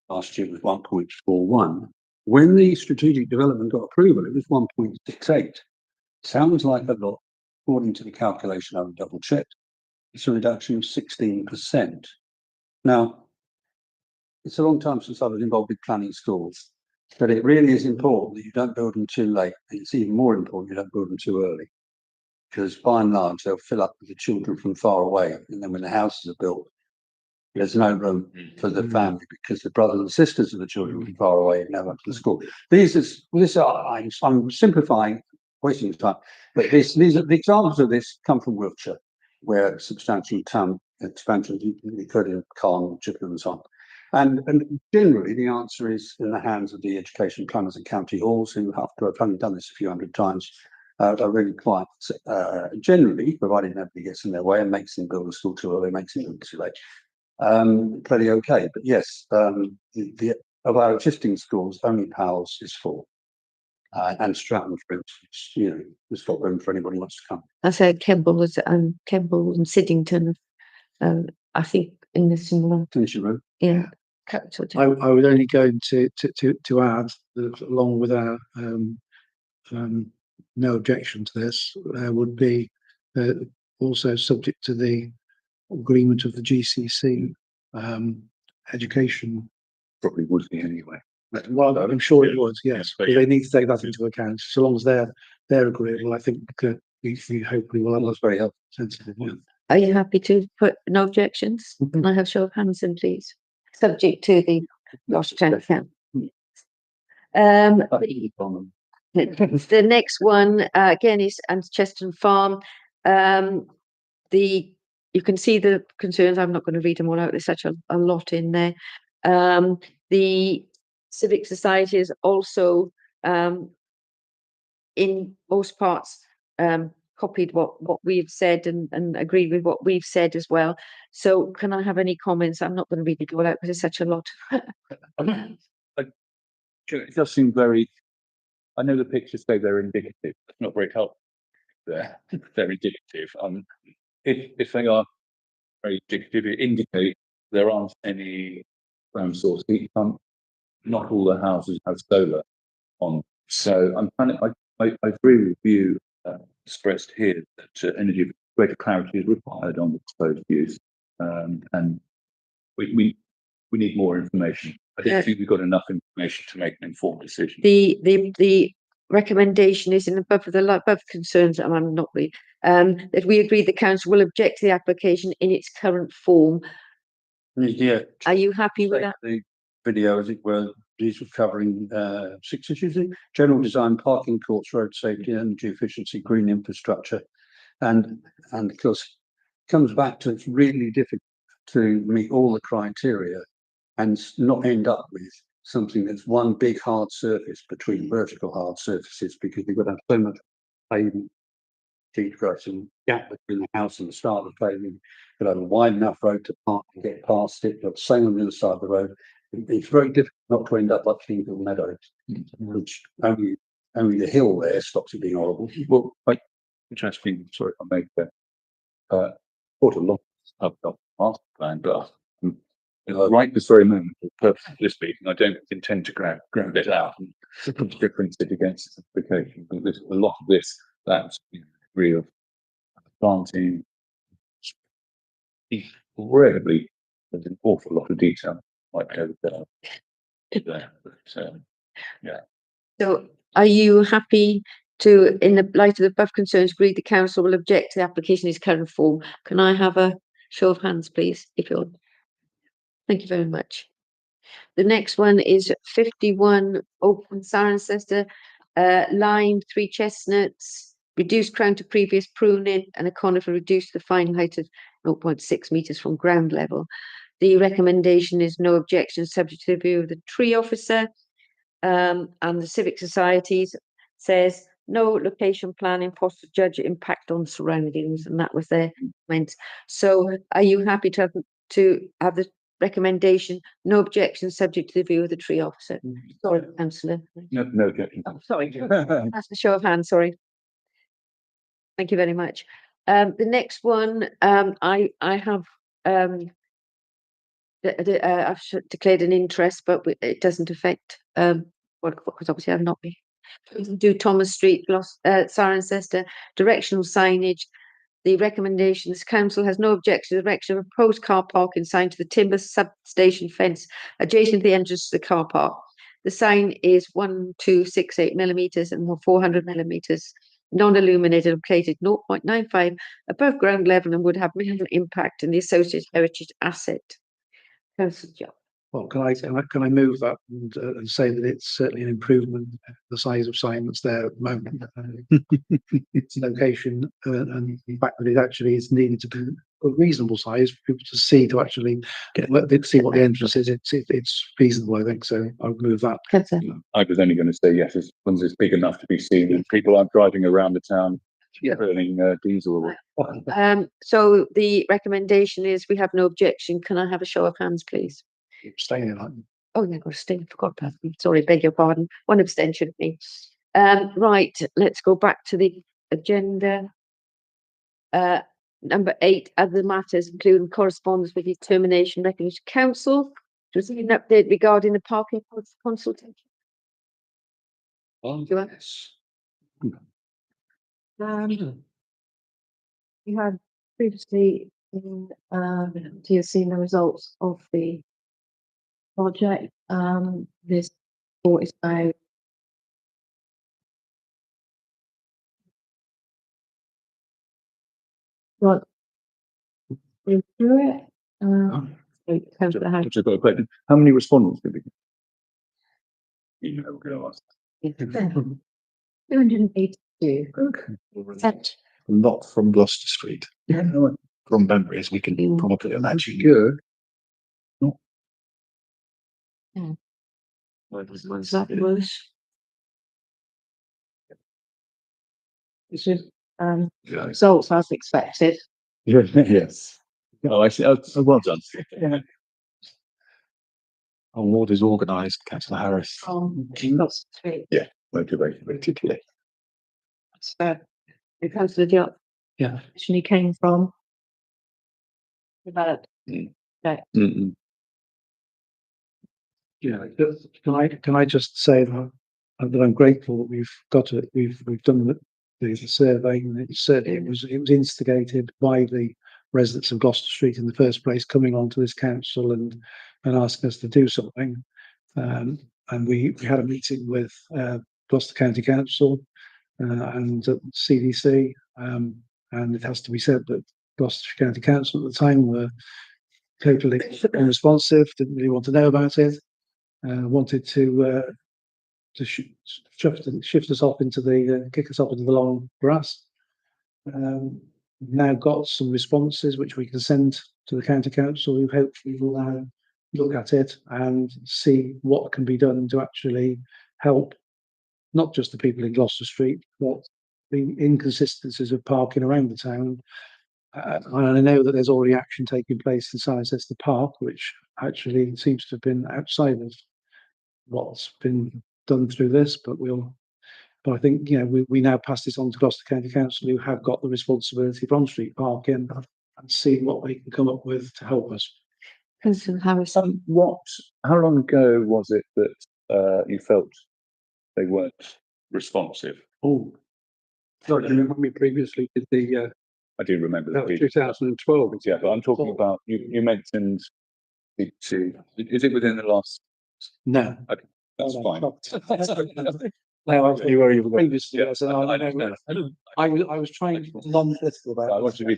last year was 1.41. When the strategic development got approval, it was 1.68. Sounds like a lot. According to the calculation I've double checked, it's a reduction of 16%. Now, it's a long time since I was involved with planning schools, but it really is important that you don't build them too late. It's even more important you don't build them too early, because by and large, they'll fill up with the children from far away. And then when the houses are built, there's no room for the family, because the brothers and sisters of the children from far away now up to the school. I'm simplifying, wasting time, but these are the examples of this come from Wiltshire, where substantial town expansion occurred in Carn, Chippenham and so on. And generally the answer is in the hands of the education planners and county halls, who, after I've only done this a few hundred times, are really quite generally, provided nobody gets in their way and makes them build a school too early, makes it look too late, pretty okay. But yes, of our existing schools, only Powell's is full. And Stratton, for instance, there's got room for anybody who wants to come. I said Kemble and Siddington, I think in the similar, Finish your room. yeah. I would only go to add that along with our no objection to this, there would be also subject to the agreement of the GCC education. Probably would be anyway. Well, I'm sure it would, yes, but they need to take that into account. So long as they're agreeable, I think we hopefully will have That's very helpful. sensible one. Are you happy to put no objections? Can I have show of hands then, please? Subject to the lost town account. The next one again is Cheston Farm. You can see the concerns. I'm not going to read them all out. There's such a lot in there. The Civic Society is also in most parts copied what we've said and agreed with what we've said as well. So can I have any comments? I'm not going to read it all out because it's such a lot. It does seem very, I know the pictures say they're indicative. It's not very helpful. They're indicative. If they are very indicative, it indicates there aren't any ground source heat pump. Not all the houses have solar on. So I agree with you expressed here that greater clarity is required on the proposed use, and we need more information. I don't think we've got enough information to make an informed decision. The recommendation is in above concerns, and I'm not really, that we agree the council will object to the application in its current form. Yeah. Are you happy with that? The video, as it were, these were covering 6 issues: general design, parking courts, road safety, energy efficiency, green infrastructure, and of course it comes back to it's really difficult to meet all the criteria and not end up with something that's one big hard surface between vertical hard surfaces, because you've got to have so much pavement, deep grass and gap between the house and the start of the pavement. You've got to have a wide enough road to park and get past it, but same on the other side of the road. It's very difficult not to end up like Kingville Meadows, which only the hill there stops it being horrible. Well, which actually, sorry if I make that, thought a lot of the master plan, but right this very moment, for the purpose of this meeting, I don't intend to grab it out and difference it against simplification. But there's a lot of this that's degree of planting, incredibly, there's an awful lot of detail like over there. So, So are you happy to, in the light of the above concerns, agree the council will object to the application in its current form? Can I have a show of hands, please, if you're. Thank you very much. The next one is 51 Open Cirencester, lime, 3 chestnuts, reduced crown to previous pruning, and a conifer reduced to the final height of 0.6 meters from ground level. The recommendation is no objection, subject to the view of the tree officer. And the Civic Societies says no location planning possible judge impact on surroundings, and that was their comment. So are you happy to have the recommendation, no objection, subject to the view of the tree officer? Sorry, councillor. no objection. Oh, sorry. That's a show of hands, sorry. Thank you very much. The next one, I have I've declared an interest, but it doesn't affect because obviously I've not been. Do Thomas Street, Cirencester, directional signage. The recommendations council has no objection to the erection of a proposed car parking sign to the timber substation fence adjacent to the entrance to the car park. The sign is 1268 millimeters and 400 millimeters, non-illuminated, located 0.95 above ground level, and would have minimal impact in the associated heritage asset. Councillor Joe. Well, can I move that and say that it's certainly an improvement, the size of sign that's there at the moment. Its location and the fact that it actually is needed to be a reasonable size for people to see, to actually see what the entrance is. It's feasible, I think. So I would move that. I was only going to say yes, as long as it's big enough to be seen and people aren't driving around the town burning diesel. So the recommendation is we have no objection. Can I have a show of hands, please? Abstaining, like. Oh, yeah, I've got to stay. Forgot about me. Sorry, beg your pardon. One abstention, me. Right, let's go back to the agenda. Number 8, other matters, including correspondence with determination recognition council to receive an update regarding the parking consultation. Yes. You had previously you've seen the results of the project. This report is now got through it. Councillor Harris. Which I've got a question. How many respondents did we get? You know, we're going to ask. 282. Okay. Not from Gloucester Street. Yeah, no, From memories, we can probably imagine. good. That was. This is Yeah. results as expected. Yes. Oh, I see. Oh, well done. Our ward is organised, councillor Harris. From Gloucester Street. Motivated. Yeah. So the councillor Diop. Yeah. Originally came from. Developed. Mm-mm. Yeah, can I just say that I'm grateful that we've got it. We've done the survey, and it was instigated by the residents of Gloucester Street in the first place, coming onto this council and asking us to do something. And we had a meeting with Gloucester County Council and CDC, and it has to be said that Gloucester County Council at the time were totally unresponsive, didn't really want to know about it. Wanted to shift us off into kick us off into the long grass. We've now got some responses which we can send to the county council, who hopefully will now look at it and see what can be done to actually help not just the people in Gloucester Street, but the inconsistencies of parking around the town. And I know that there's already action taking place in Cirencester Park, which actually seems to have been outside of what's been done through this, but But I think, you know, we now pass this on to Gloucester County Council, who have got the responsibility for on-street parking, and see what they can come up with to help us. Councillor Harris. How long ago was it that, you felt they weren't responsive? Oh. Sorry, do you remember when we previously did the, I do remember that was the, 2012. yeah, but I'm talking about, you mentioned is it within the last, No. that's No, fine. No, You were- you were- previously, Yeah, yes, and I don't know. I was trying to be non-political about. I want to be-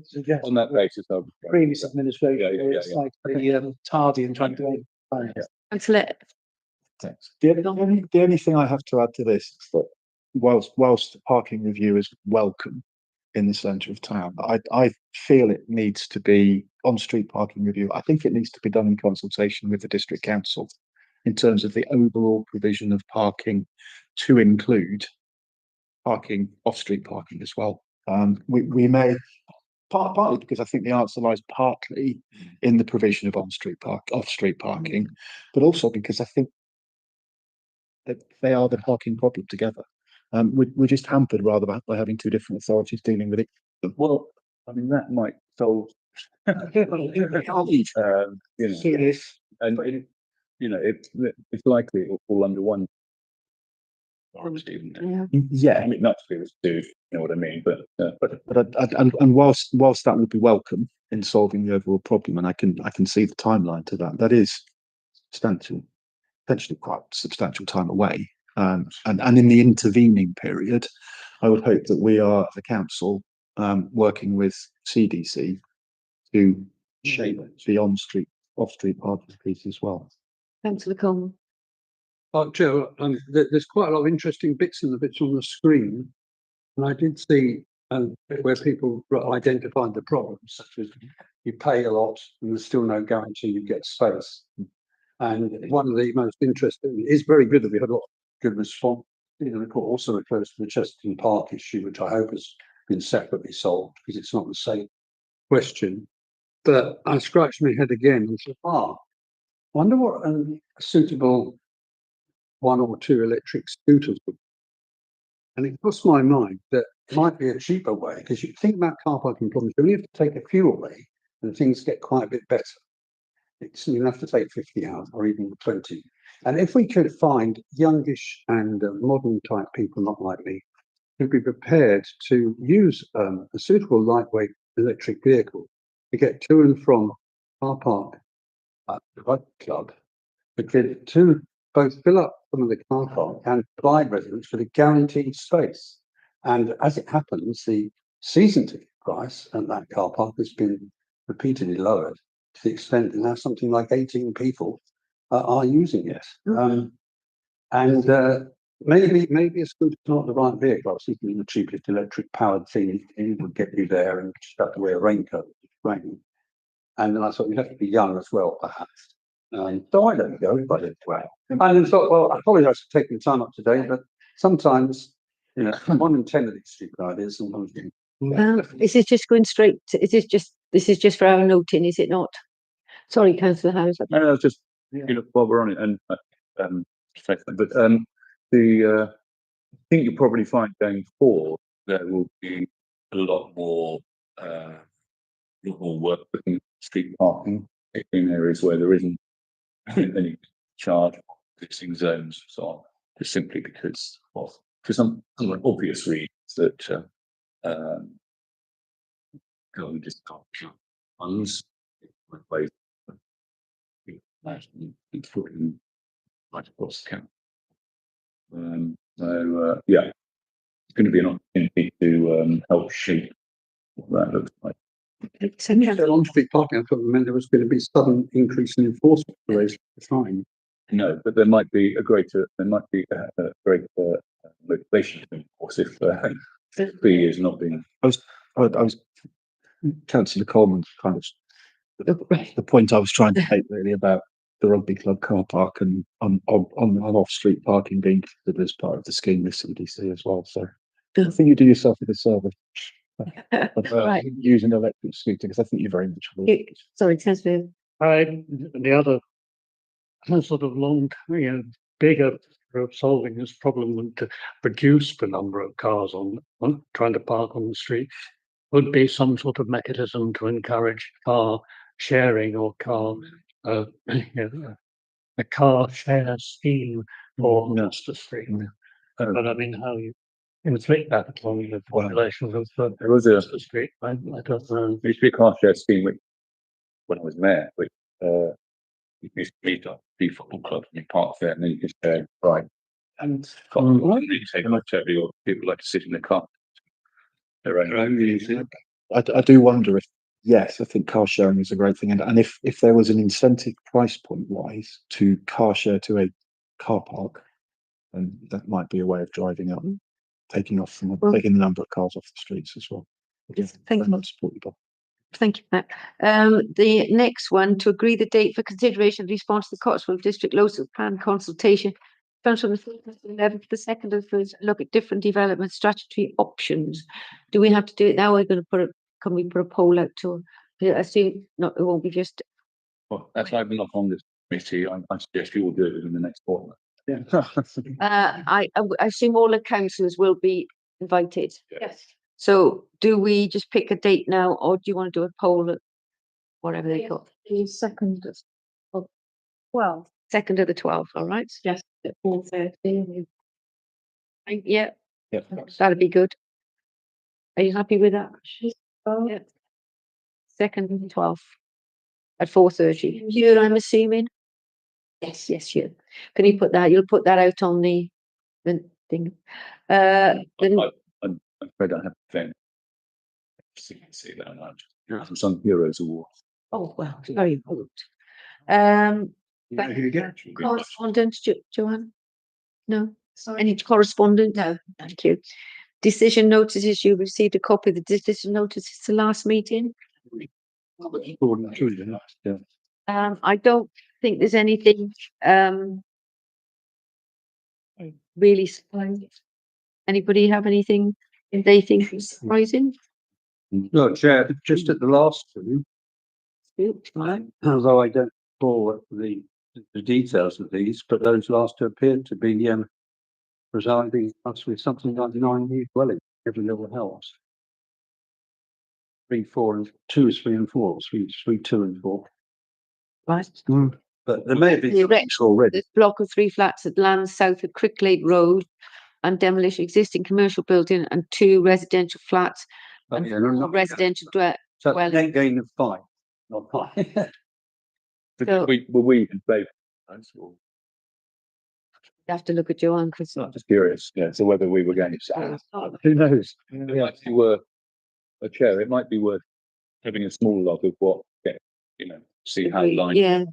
Suggest On that basis, I would. previous administration, Yeah, yeah, yeah, it's yeah. like the tardy and trying to do it. Councillor The only thing I have to add to this is that whilst the parking review is welcome in the centre of town, I feel it needs to be on-street parking review. I think it needs to be done in consultation with the district council in terms of the overall provision of parking, to include parking, off-street parking as well. We may, partly because I think the answer lies partly in the provision of off-street parking, but also because I think that they are the parking problem together. We're just hampered rather by having two different authorities dealing with it. Well, I mean, that might solve. You know, and it, you know, it's likely it will fall under one. Authority, isn't it? Yeah. Yeah, I mean, not to be able to do, you know what I mean, but and whilst that would be welcome in solving the overall problem, and I can see the timeline to that, that is substantial, potentially quite substantial time away. And in the intervening period, I would hope that we are, the council, working with CDC to shape the off-street parking piece as well. Councillor Coleman. Chair, there's quite a lot of interesting bits in the bits on the screen. And I did see, where people identified the problems, such as you pay a lot and there's still no guarantee you get space. And one of the most interesting, is very good that we had a lot of good response. The report also refers to the Chesterton Park issue, which I hope has been separately solved, because it's not the same question. But I scratched my head again and said, wonder what a suitable one or two electric scooters would be. And it crossed my mind that it might be a cheaper way, because you think about car parking problems, you only have to take a few away and things get quite a bit better. You have to take 50 hours or even 20. And if we could find youngish and modern type people, not like me, who'd be prepared to use a suitable lightweight electric vehicle to get to and from car park at the Rugby Club, to both fill up some of the car park and provide residents with a guaranteed space. And as it happens, the season ticket price at that car park has been repeatedly lowered, to the extent that now something like 18 people are using it. Maybe a scooter's not the right vehicle. I was thinking the cheapest electric powered thing would get you there, and just have to wear a raincoat if it's raining. And then I thought you'd have to be young as well, perhaps. So I don't go, but well. And then thought, well, I apologise for taking the time up today, but sometimes, you know, 1 in 10 of these stupid ideas, sometimes. Is this just going straight to, this is just for our noting, is it not? Sorry, Councillor Harris. no, just, you know, while we're on it, and but I think you'll probably find going forward there will be a lot more work with street parking in areas where there isn't any charge fixing zones and so on, just simply because of, for some obvious reasons that going just can't funds right across the county. Yeah, it's going to be an opportunity to help shape what that looks like. So on-street parking, I thought it meant there was going to be sudden increase in enforcement for those fine. No, but there might be a greater motivation to enforce if fee is not being. I was Councillor Coleman's kind of the point I was trying to make really about the Rugby Club car park and on off-street parking being considered as part of the scheme with CDC as well. So I think you do yourself a disservice. Right. Use an electric scooter, because I think you're very much. Sorry, Councillor. The other sort of long, bigger of solving this problem would to reduce the number of cars on trying to park on the street would be some sort of mechanism to encourage car sharing or car, a car share scheme for the street. But I mean, how you inflict that upon the population of There was a the street, I don't know. used to be a car share scheme which, when I was mayor, which you used to meet up the football club and you park there and then you just say, right, And you take much over your people like to sit in the car. Their own music. I do wonder if, yes, I think car sharing is a great thing. And if there was an incentive price point wise to car share to a car park, then that might be a way of driving up, taking the number of cars off the streets as well. Yes, thank I'm you. not supportive of. Thank you, Matt. The next one, to agree the date for consideration of response to the Cotswold District Local Plan consultation. Comes from the 11th, the second of first, look at different development strategy options. Do we have to do it now? We're going to can we put a poll out to, I assume not, it won't be just, Well, that's I'm not on this committee. I suggest you all do it in the next fortnight. I assume all the councillors will be invited. Yes. So do we just pick a date now, or do you want to do a poll at whatever they call, The second of, well, 2nd of the 12th, all right? just at 4:30. Yeah, Yeah. that'd be good. Are you happy with that? Oh, Yeah. 2nd and 12th at 4:30. You, I'm assuming? Yes, you. Can you put that, you'll put that out on the thing. Then, I'm afraid I have to think. You can see that now. Some Heroes Award. oh, well, very important. You know who you get? Correspondence, Joanne? No? sorry. Any correspondence? No, thank you. Decision notices, you received a copy of the decision notices the last meeting. I don't think there's anything, really surprising. Anybody have anything they think is surprising? No, Chair, just at the last two, Right. although I don't recall the details of these, but those last two appeared to be residing possibly something like 9 new dwellings, every little house. 3, 4, and 2 is 3 and 4, 3, 2 and 4. Right. But there may be The erect- already. This block of 3 flats at land south of Crick Lake Road and demolish existing commercial building and 2 residential flats But and yeah, no, 4 not- residential So well- net gain of 5, not 5. So- Were we in favour? You have to look at Joanne because I'm just curious, yeah, so whether we were going to. Who knows? It might be worth, a chair, it might be worth having a small log of what, see how line. yeah.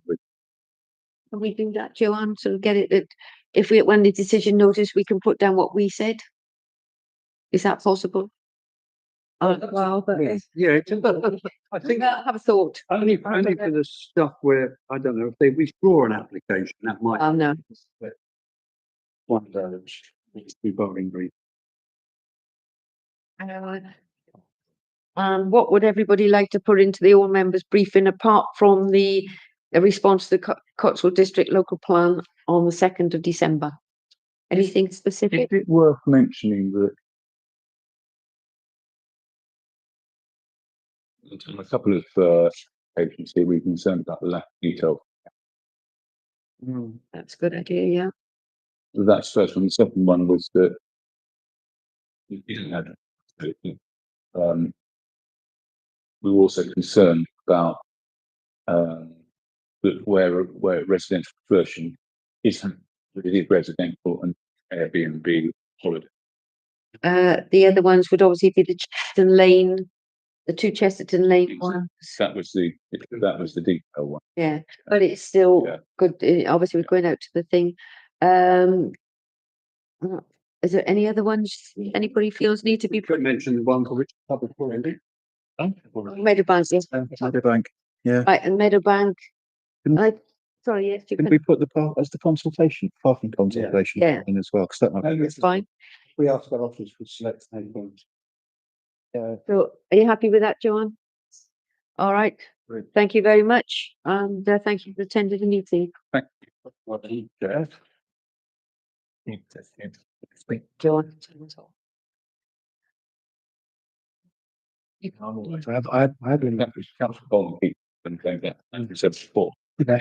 Can we do that, Joanne? So get it that if we, when the decision notice, we can put down what we said? Is that possible? Well, but Yeah, I think Have a thought. only for the stuff where, I don't know, if they withdraw an application, that might. Oh, no. One of those, needs to be Bowling Green. What would everybody like to put into the all members briefing apart from the response to the Cotswold District Local Plan on the 2nd of December? Anything specific? Is it worth mentioning that on a couple of occasions here, we've been concerned about the lack of detail. That's a good idea, yeah. That's the first one. The second one was that we didn't have, we were also concerned about that where residential conversion isn't, that it is residential and Airbnb holiday. The other ones would obviously be the Chesterton Lane, the 2 Chesterton Lane ones. That was the detail one. Yeah, but it's still Yeah. good. Obviously, we're going out to the thing. Is there any other ones anybody feels need to be? Could mention the one for which public already. Meadowbank, yes. Meadowbank, yeah. Right, and Meadowbank. Can- Sorry, yes, you Can can. we put the as the consultation, parking consultation Yeah. in as well? Because that might be. It's fine. We asked our office for select points. So are you happy with that, Joanne? All right. Great. Thank you very much. And thank you for attending the meeting. Thank What he said. John. I had been. Councillor Bond keeps them going down, as I said before. Yeah.